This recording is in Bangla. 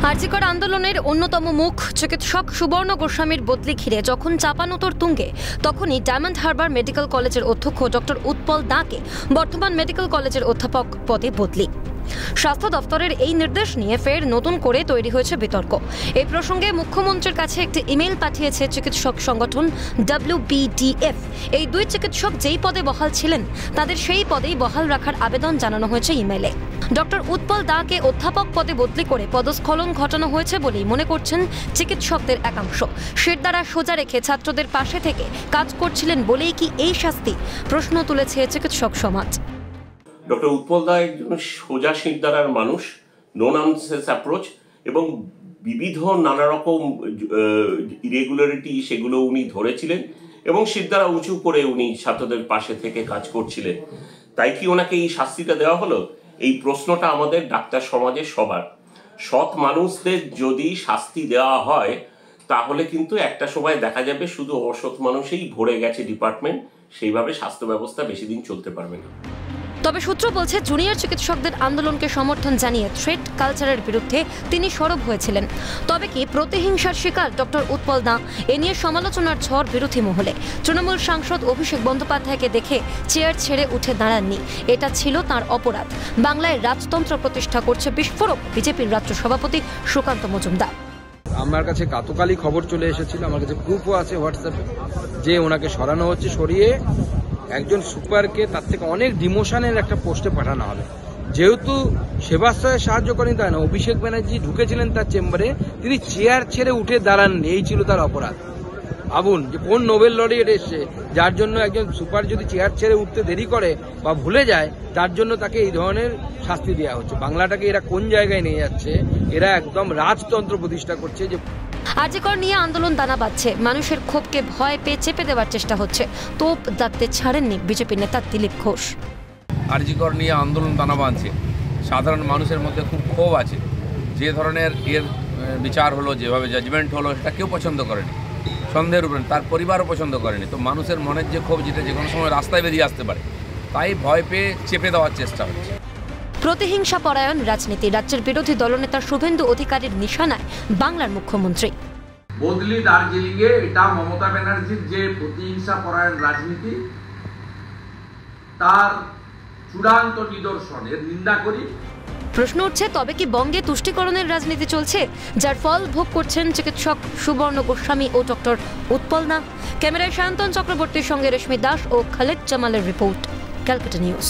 আরজিকর আন্দোলনের অন্যতম মুখ চিকিৎসক সুবর্ণ গোস্বামীর বদলি ঘিরে যখন চাপানোতর তুঙ্গে, তখনই ডায়মন্ড হারবার মেডিকেল কলেজের অধ্যক্ষ ডক্টর উৎপল দাঁকে বর্ধমান মেডিকেল কলেজের অধ্যাপক পদে বদলি। স্বাস্থ্য দফতরের এই নির্দেশ নিয়ে ফের নতুন করে তৈরি হয়েছে বিতর্ক। এই প্রসঙ্গে মুখ্যমন্ত্রীর কাছে একটি ইমেইল পাঠিয়েছে চিকিৎসক সংগঠন WBDF। এই দুই চিকিৎসক যেই পদে বহাল ছিলেন তাদের সেই পদেই বহাল রাখার আবেদন জানানো হয়েছে ইমেইলে। ডক্টর উৎপল দাকে অধ্যাপক পদে বদলি করে পদস্খলন ঘটানো হয়েছে বলেই মনে করছেন চিকিৎসকদের একাংশ। শির দ্বারা সোজা রেখে ছাত্রদের পাশে থেকে কাজ করছিলেন বলেই কি এই শাস্তি, প্রশ্ন তুলেছে চিকিৎসক সমাজ। ডক্টর উৎপল দা একজন সোজা শিরদাঁড়ার মানুষ, নো ননসেন্স অ্যাপ্রোচ এবং বিবিধ নানা রকম ইরেগুলারিটি সেগুলো উনি ধরেছিলেন এবং শিরদাঁড়া উঁচু করে উনি ছাত্রদের পাশে থেকে কাজ করছিলেন। তাই কি ওনাকে এই শাস্তিটা দেওয়া হলো? এই প্রশ্নটা আমাদের ডাক্তার সমাজের সবার। সৎ মানুষদের যদি শাস্তি দেওয়া হয় তাহলে কিন্তু একটা সময় দেখা যাবে শুধু অসৎ মানুষেই ভরে গেছে ডিপার্টমেন্ট, সেইভাবে স্বাস্থ্য ব্যবস্থা বেশি দিন চলতে পারবে না। তবে সূত্র বলছে জুনিয়র চিকিৎসকদের আন্দোলনকে সমর্থন জানিয়ে থ্রেট কালচারের বিরুদ্ধে তিনি সরব হয়েছিলেন। তবে কি প্রতিহিংসার শিকার ডক্টর উৎপল দা? এ নিয়ে সমালোচনার ঝড় বিরোধী মহলে। তৃণমূল সাংসদ অভিষেক বন্দ্যোপাধ্যায়কে দেখে চেয়ার ছেড়ে উঠে দাঁড়াননি, এটা ছিল তার অপরাধ। বাংলায় রাজতন্ত্র প্রতিষ্ঠা করছে বিস্ফোরক বিজেপির রাজ্য সভাপতি সুকান্ত মজুমদার। আমার কাছে গতকালই খবর চলে এসেছিল, আমার কাছে প্রুফও আছে হোয়াটসঅ্যাপে, যে ওনাকে সরানো হচ্ছে, সরিয়ে একজন সুপারকে তার থেকে অনেক ডিমোশনের একটা পোস্টে পাঠানো হবে। যেহেতু সেবাশ্রয়ে সাহায্য করেন তাই না, অভিষেক ব্যানার্জি ঢুকেছিলেন তার চেম্বারে, তিনি চেয়ার ছেড়ে উঠে দাঁড়াননি, এই ছিল তার অপরাধ। ভাবুন যে কোন নোবেল লরিয়েট এসছে, যার জন্য একজন সুপার যদি চেয়ার ছেড়ে উঠতে দেরি করে বা ভুলে যায়, তার জন্য তাকে এই ধরনের শাস্তি দেওয়া হচ্ছে। বাংলাটাকে এরা কোন জায়গায় নিয়ে যাচ্ছে? এরা একদম রাজতন্ত্র প্রতিষ্ঠা করছে। যে আরজিকর নিয়ে আন্দোলন দানা বাঁধছে, মানুষের ক্ষোভকে ভয় পেয়ে চেপে দেওয়ার চেষ্টা হচ্ছে। তোপ দাগতে ছাড়েননি বিজেপি নেতা দিলীপ ঘোষ। আরজিকর নিয়ে আন্দোলন দানা বাঁধছে, সাধারণ মানুষের মধ্যে খুব ক্ষোভ আছে। যে ধরনের বিচার হলো, যেভাবে জাজমেন্ট হলো, সেটা কেউ পছন্দ করেনি, সন্দেহের উপরে তার পরিবারও পছন্দ করেনি। তো মানুষের মনের যে ক্ষোভ, যেটা যে কোনো সময় রাস্তায় বেরিয়ে আসতে পারে, তাই ভয় পেয়ে চেপে দেওয়ার চেষ্টা হচ্ছে। প্রতিহিংসা পরায়ণ রাজনীতি, রাজ্যের বিরোধী দলনেতা শুভেন্দু অধিকারীর নিশানায় বাংলার মুখ্যমন্ত্রী। বদলি দার্জিলিংয়ে এটা মমতা ব্যানার্জির যে প্রতিহিংসা পরায়ণ রাজনীতি, তার চূড়ান্ত নিদর্শনের নিন্দা করি। প্রশ্ন উঠছে, তবে কি বঙ্গে তুষ্টিকরণের রাজনীতি চলছে, যার ফল ভোগ করছেন চিকিৎসক সুবর্ণ গোস্বামী ও ডক্টর উৎপল দা? ক্যামেরায় সায়ন্তন চক্রবর্তীর সঙ্গে রেশমি দাস ও খালেদ জামালের রিপোর্ট, ক্যালকাটা নিউজ।